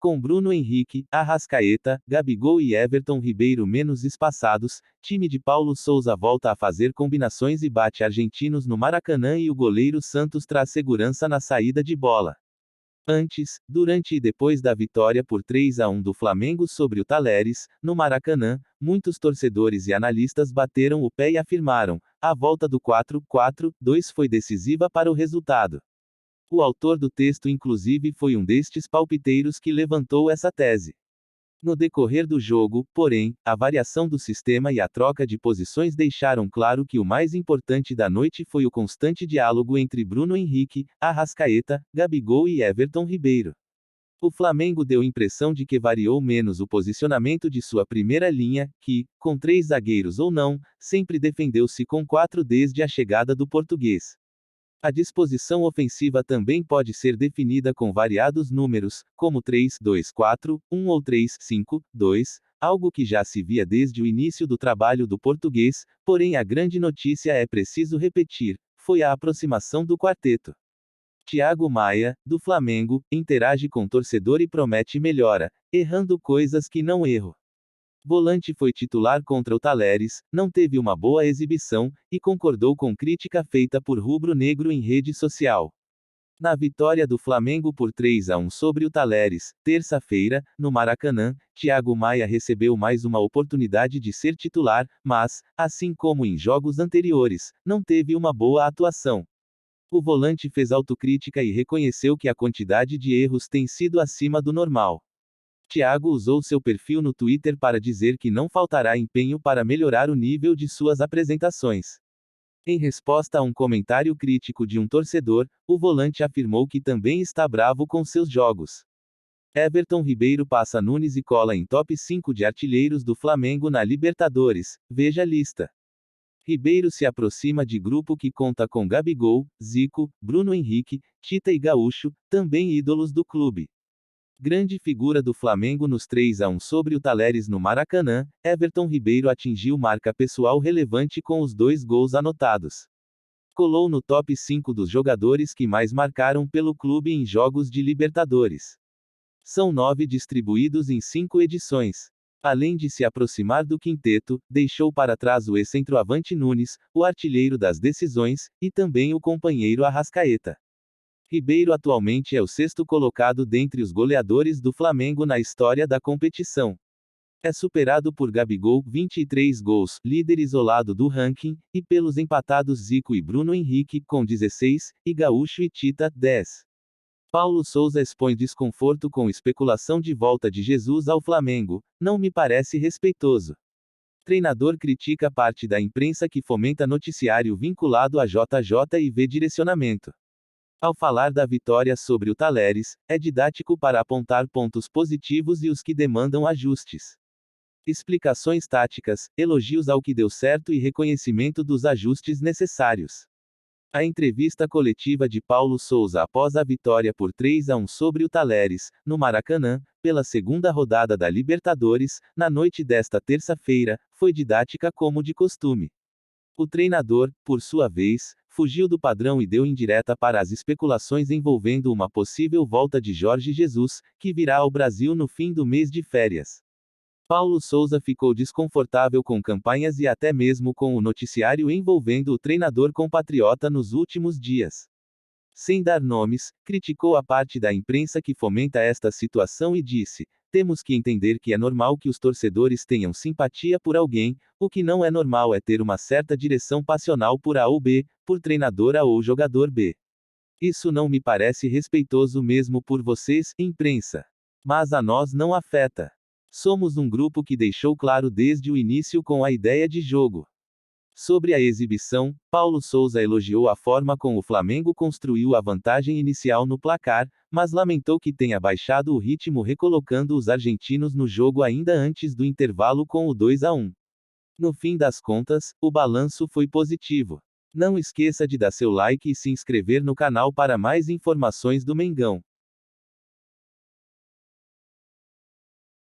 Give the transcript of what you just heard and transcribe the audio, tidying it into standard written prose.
Com Bruno Henrique, Arrascaeta, Gabigol e Everton Ribeiro menos espaçados, time de Paulo Sousa volta a fazer combinações e bate argentinos no Maracanã e o goleiro Santos traz segurança na saída de bola. Antes, durante e depois da vitória por 3-1 do Flamengo sobre o Talheres, no Maracanã, muitos torcedores e analistas bateram o pé e afirmaram: a volta do 4-4-2 foi decisiva para o resultado. O autor do texto inclusive foi um destes palpiteiros que levantou essa tese. No decorrer do jogo, porém, a variação do sistema e a troca de posições deixaram claro que o mais importante da noite foi o constante diálogo entre Bruno Henrique, Arrascaeta, Gabigol e Everton Ribeiro. O Flamengo deu impressão de que variou menos o posicionamento de sua primeira linha, que, com 3 zagueiros ou não, sempre defendeu-se com 4 desde a chegada do português. A disposição ofensiva também pode ser definida com variados números, como 3-2-4-1 ou 3-5-2, algo que já se via desde o início do trabalho do português, porém a grande notícia é preciso repetir, foi a aproximação do quarteto. Thiago Maia, do Flamengo, interage com torcedor e promete melhora, errando coisas que não erro. Volante foi titular contra o Talheres, não teve uma boa exibição, e concordou com crítica feita por rubro-negro em rede social. Na vitória do Flamengo por 3-1 sobre o Talheres, terça-feira, no Maracanã, Thiago Maia recebeu mais uma oportunidade de ser titular, mas, assim como em jogos anteriores, não teve uma boa atuação. O volante fez autocrítica e reconheceu que a quantidade de erros tem sido acima do normal. Thiago usou seu perfil no Twitter para dizer que não faltará empenho para melhorar o nível de suas apresentações. Em resposta a um comentário crítico de um torcedor, o volante afirmou que também está bravo com seus jogos. Everton Ribeiro passa Nunes e cola em top 5 de artilheiros do Flamengo na Libertadores, veja a lista. Ribeiro se aproxima de grupo que conta com Gabigol, Zico, Bruno Henrique, Tita e Gaúcho, também ídolos do clube. Grande figura do Flamengo nos 3-1 sobre o Talheres no Maracanã, Everton Ribeiro atingiu marca pessoal relevante com os 2 gols anotados. Colou no top 5 dos jogadores que mais marcaram pelo clube em jogos de Libertadores. São 9 distribuídos em 5 edições. Além de se aproximar do quinteto, deixou para trás o ex-centroavante Nunes, o artilheiro das decisões, e também o companheiro Arrascaeta. Ribeiro atualmente é o 6º colocado dentre os goleadores do Flamengo na história da competição. É superado por Gabigol, 23 gols, líder isolado do ranking, e pelos empatados Zico e Bruno Henrique, com 16, e Gaúcho e Tita, 10. Paulo Sousa expõe desconforto com especulação de volta de Jesus ao Flamengo, não me parece respeitoso. Treinador critica parte da imprensa que fomenta noticiário vinculado a JJ e V direcionamento. Ao falar da vitória sobre o Talheres, é didático para apontar pontos positivos e os que demandam ajustes. Explicações táticas, elogios ao que deu certo e reconhecimento dos ajustes necessários. A entrevista coletiva de Paulo Sousa após a vitória por 3-1 sobre o Talheres, no Maracanã, pela segunda rodada da Libertadores, na noite desta terça-feira, foi didática como de costume. O treinador, por sua vez, fugiu do padrão e deu indireta para as especulações envolvendo uma possível volta de Jorge Jesus, que virá ao Brasil no fim do mês de férias. Paulo Sousa ficou desconfortável com campanhas e até mesmo com o noticiário envolvendo o treinador compatriota nos últimos dias. Sem dar nomes, criticou a parte da imprensa que fomenta esta situação e disse: temos que entender que é normal que os torcedores tenham simpatia por alguém, o que não é normal é ter uma certa direção passional por A ou B, por treinador A ou jogador B. Isso não me parece respeitoso mesmo por vocês, imprensa. Mas a nós não afeta. Somos um grupo que deixou claro desde o início com a ideia de jogo. Sobre a exibição, Paulo Sousa elogiou a forma como o Flamengo construiu a vantagem inicial no placar, mas lamentou que tenha baixado o ritmo recolocando os argentinos no jogo ainda antes do intervalo com o 2-1. No fim das contas, o balanço foi positivo. Não esqueça de dar seu like e se inscrever no canal para mais informações do Mengão.